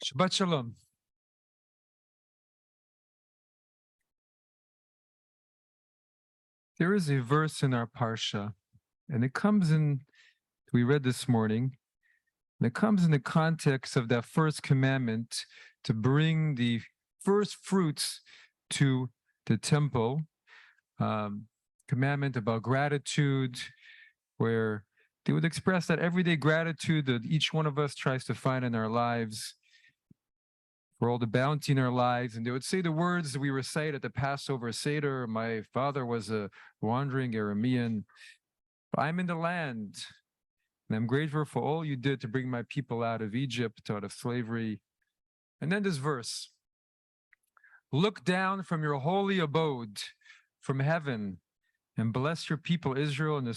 Shabbat Shalom. There is a verse in our Parsha, and it comes in, we read this morning, and it comes in the context of that first commandment to bring the first fruits to the temple, commandment about gratitude, where they would express that everyday gratitude that each one of us tries to find in our lives, for all the bounty in our lives. And they would say the words that we recite at the Passover Seder. My father was a wandering Aramean, but I'm in the land, and I'm grateful for all you did to bring my people out of Egypt, out of slavery. And then this verse, look down from your holy abode, from heaven, and bless your people Israel and the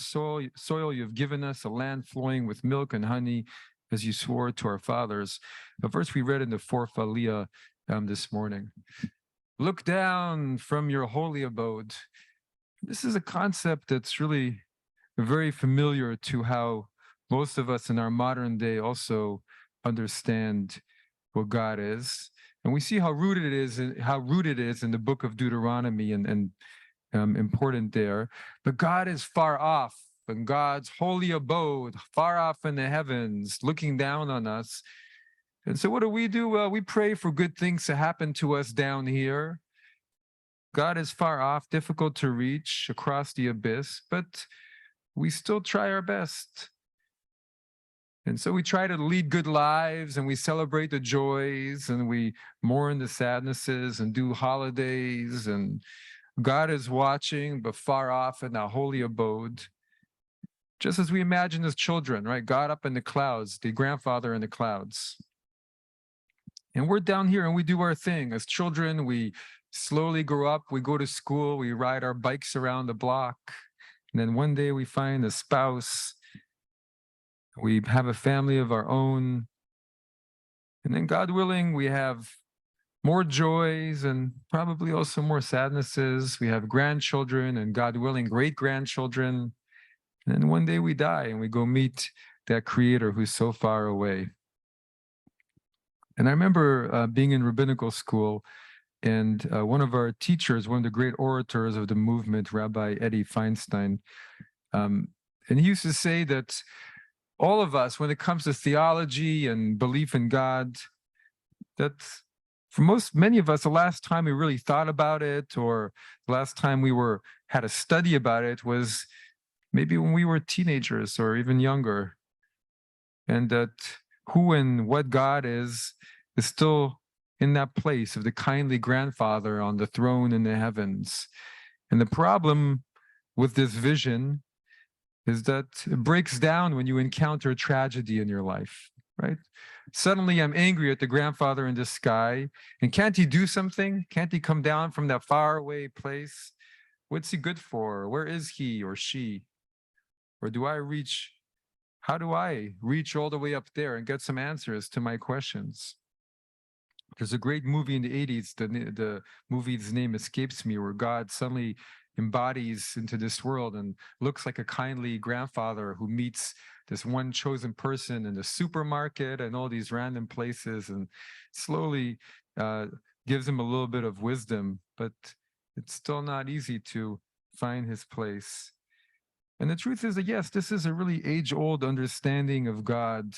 soil you've given us, a land flowing with milk and honey, as you swore to our fathers. A verse we read in the fourth Aliyah this morning. Look down from your holy abode. This is a concept that's really very familiar to how most of us in our modern day also understand what God is. And we see how rooted it is in the book of Deuteronomy and important there. But God is far off, and God's holy abode, far off in the heavens, looking down on us. And so what do? Well, we pray for good things to happen to us down here. God is far off, difficult to reach across the abyss, but we still try our best. And so we try to lead good lives, and we celebrate the joys, and we mourn the sadnesses, and do holidays, and God is watching, but far off in our holy abode. Just as we imagine as children, right? God up in the clouds, the grandfather in the clouds. And we're down here and we do our thing. As children, we slowly grow up, we go to school, we ride our bikes around the block. And then one day we find a spouse, we have a family of our own. And then God willing, we have more joys and probably also more sadnesses. We have grandchildren and God willing, great-grandchildren. And then one day we die and we go meet that creator who's so far away. And I remember being in rabbinical school, and one of our teachers, one of the great orators of the movement, Rabbi Eddie Feinstein, and he used to say that all of us, when it comes to theology and belief in God, that for many of us, the last time we really thought about it, or the last time we had a study about it, was maybe when we were teenagers or even younger. And that who and what God is still in that place of the kindly grandfather on the throne in the heavens. And the problem with this vision is that it breaks down when you encounter a tragedy in your life, right? Suddenly I'm angry at the grandfather in the sky, and can't he do something? Can't he come down from that faraway place? What's he good for? Where is he or she? Or how do I reach all the way up there and get some answers to my questions? There's a great movie in the 80s, the movie's name escapes me, where God suddenly embodies into this world and looks like a kindly grandfather who meets this one chosen person in the supermarket and all these random places, and slowly gives him a little bit of wisdom, but it's still not easy to find his place. And the truth is that, yes, this is a really age-old understanding of God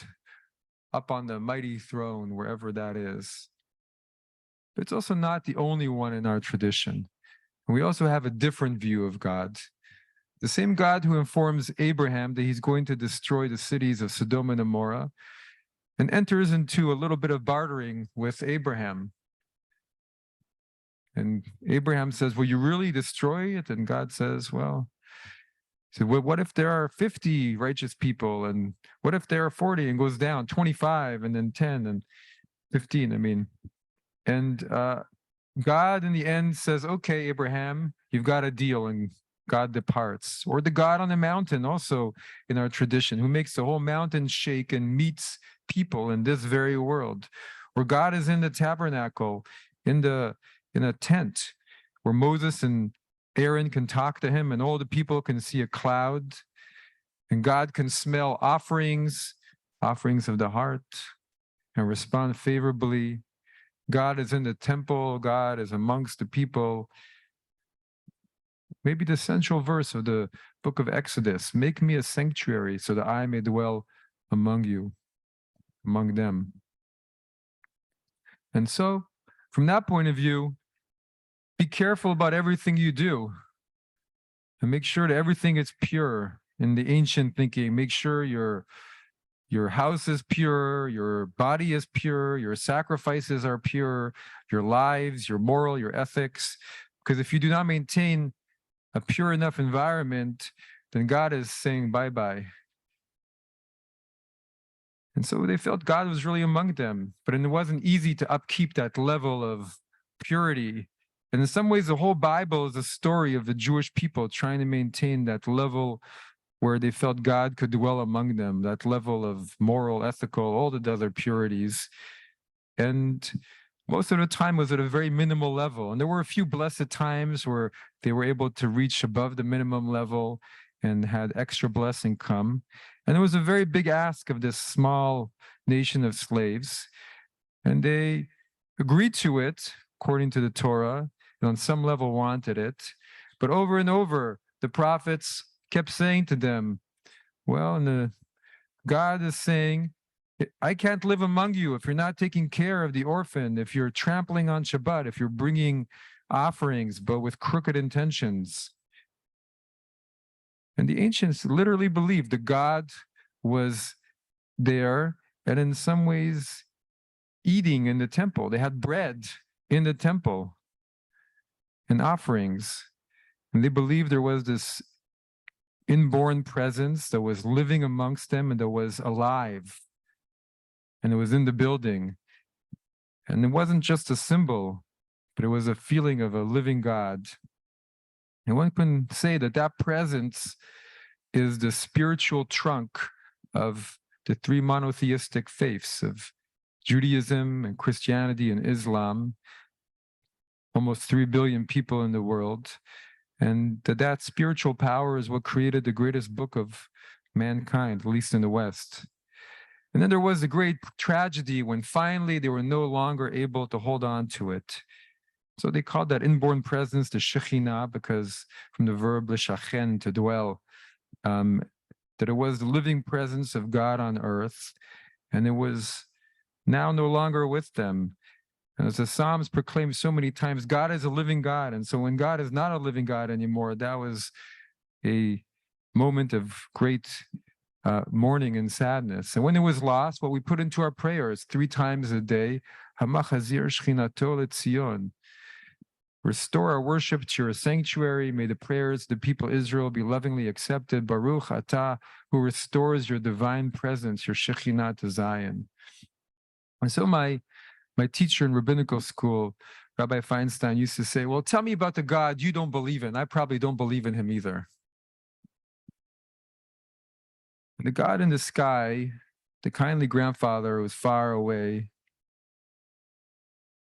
up on the mighty throne, wherever that is. But it's also not the only one in our tradition. And we also have a different view of God. The same God who informs Abraham that he's going to destroy the cities of Sodom and Gomorrah, and enters into a little bit of bartering with Abraham. And Abraham says, will you really destroy it? And God says, well, so what if there are 50 righteous people? And what if there are 40 and goes down, 25 and then 10 and 15? And God in the end says, okay, Abraham, you've got a deal, and God departs. Or the God on the mountain, also in our tradition, who makes the whole mountain shake and meets people in this very world. Or God is in the tabernacle, in a tent, where Moses and Aaron can talk to him, and all the people can see a cloud, and God can smell offerings of the heart. and respond favorably. God is in the temple, God is amongst the people. Maybe the central verse of the book of Exodus, make me a sanctuary so that I may dwell among you, among them. And so, from that point of view, be careful about everything you do and make sure that everything is pure. In the ancient thinking, make sure your house is pure, your body is pure, your sacrifices are pure, your lives, your moral, your ethics. Because if you do not maintain a pure enough environment, then God is saying bye-bye. And so they felt God was really among them, but it wasn't easy to upkeep that level of purity. And in some ways, the whole Bible is a story of the Jewish people trying to maintain that level where they felt God could dwell among them, that level of moral, ethical, all the other purities. And most of the time was at a very minimal level. And there were a few blessed times where they were able to reach above the minimum level and had extra blessing come. And it was a very big ask of this small nation of slaves. And they agreed to it, according to the Torah, and on some level wanted it. But over and over, the prophets kept saying to them, well, and God is saying, I can't live among you if you're not taking care of the orphan, if you're trampling on Shabbat, if you're bringing offerings, but with crooked intentions. And the ancients literally believed that God was there and in some ways eating in the temple. They had bread in the temple and offerings. And they believed there was this inborn presence that was living amongst them and that was alive. And it was in the building. And it wasn't just a symbol, but it was a feeling of a living God. And one can say that that presence is the spiritual trunk of the three monotheistic faiths of Judaism and Christianity and Islam, almost 3 billion people in the world. And that spiritual power is what created the greatest book of mankind, at least in the West. And then there was a great tragedy when finally they were no longer able to hold on to it. So they called that inborn presence the Shekhinah, because from the verb l'shachen, to dwell, that it was the living presence of God on earth, and it was now no longer with them. And as the Psalms proclaim so many times, God is a living God. And so when God is not a living God anymore, that was a moment of great mourning and sadness. And when it was lost, what we put into our prayers 3 times a day, Hamachazir Shchinato Letzion. Restore our worship to your sanctuary. May the prayers of the people of Israel be lovingly accepted. Baruch Atah, who restores your divine presence, your Shekhinah to Zion. And so my teacher in rabbinical school, Rabbi Feinstein, used to say, well, tell me about the God you don't believe in. I probably don't believe in him either. And the God in the sky, the kindly grandfather who is far away,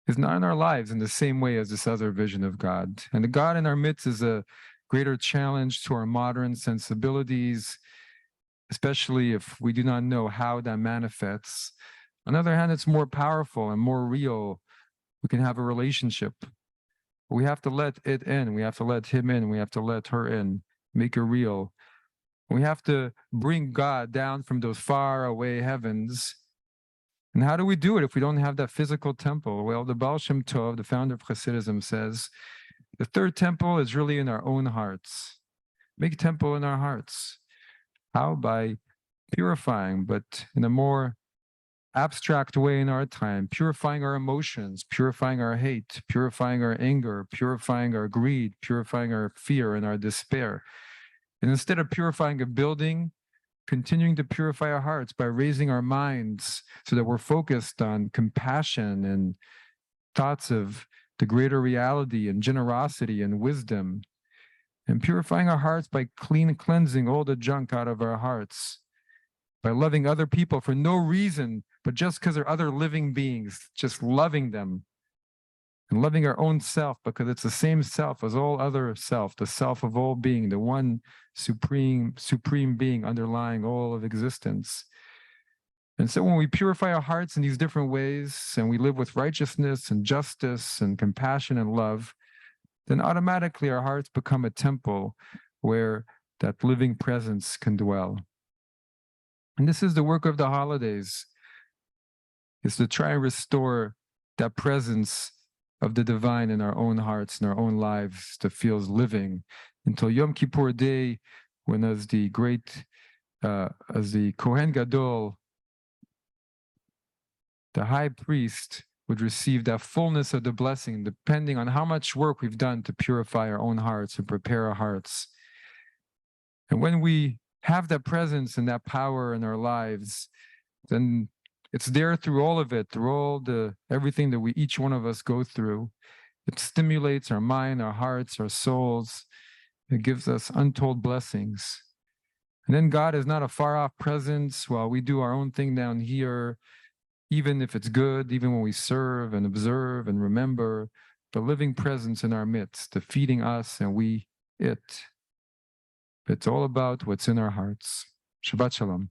is not in our lives in the same way as this other vision of God. And the God in our midst is a greater challenge to our modern sensibilities, especially if we do not know how that manifests. On the other hand, it's more powerful and more real. We can have a relationship. We have to let it in. We have to let him in. We have to let her in, make it real. We have to bring God down from those far away heavens. And how do we do it if we don't have that physical temple? Well, the Baal Shem Tov, the founder of Hasidism, says the third temple is really in our own hearts. Make a temple in our hearts. How? By purifying, but in a more abstract way in our time, purifying our emotions, purifying our hate, purifying our anger, purifying our greed, purifying our fear and our despair. And instead of purifying a building, continuing to purify our hearts by raising our minds so that we're focused on compassion and thoughts of the greater reality and generosity and wisdom, and purifying our hearts by cleansing all the junk out of our hearts, by loving other people for no reason, but just because they're other living beings, just loving them, and loving our own self because it's the same self as all other self, the self of all being, the one supreme being underlying all of existence. And so when we purify our hearts in these different ways and we live with righteousness and justice and compassion and love, then automatically our hearts become a temple where that living presence can dwell. And this is the work of the holidays, is to try and restore that presence of the divine in our own hearts, in our own lives, that feels living until Yom Kippur Day, when as the Kohen Gadol, the high priest, would receive that fullness of the blessing, depending on how much work we've done to purify our own hearts and prepare our hearts. And when we have that presence and that power in our lives, then it's there through all of it, through all everything that each one of us go through. It stimulates our mind, our hearts, our souls. It gives us untold blessings. And then God is not a far-off presence while we do our own thing down here, even if it's good, even when we serve and observe and remember, the living presence in our midst, the feeding us and we it. It's all about what's in our hearts. Shabbat Shalom.